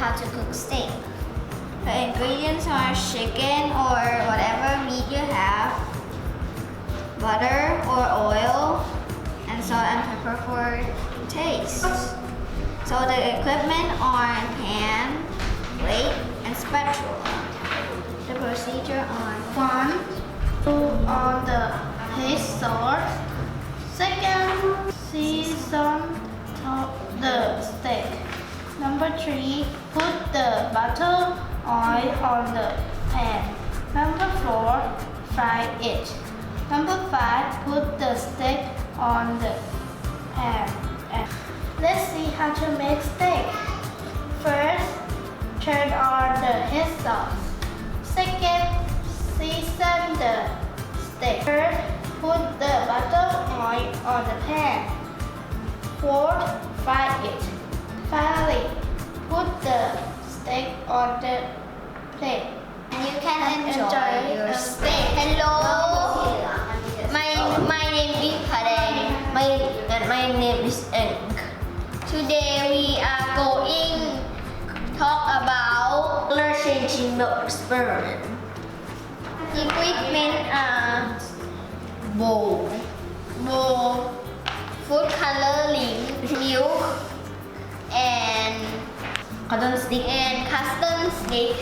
how to cook steak. The ingredients are chicken or whatever meat you have, butter or oil, and salt and pepper for taste. So the equipment are pan, plate, and spatula. The procedure on 1. Put on the heat sauce. Second, season the steak. Number 3. Put the butter oil on the pan. Number 4. Fry it. Number 5. Put the steak on the pan. Let's see how to make steak. First, turn on the heat sauce. Second, season the steak. Third, put the butter oil on the pan. Fourth, fry it. Finally, put the steak on the plate. and you can enjoy your steak. Hello, my name is Padang. My name is Eng. Today we are going talk about color changing milk experiment. Equipment are bowl, food coloring, milk, and cotton stick and custom stick.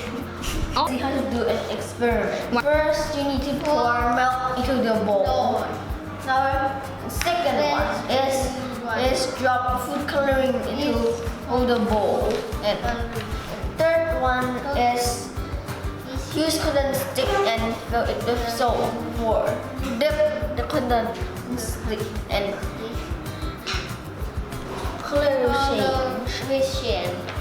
See how to do an experiment. First, you need to pour milk into the bowl. Now, second one is drop food coloring into the bowl. And third one is use cotton stick and fill it with salt. Four, dip the cotton stick and color change.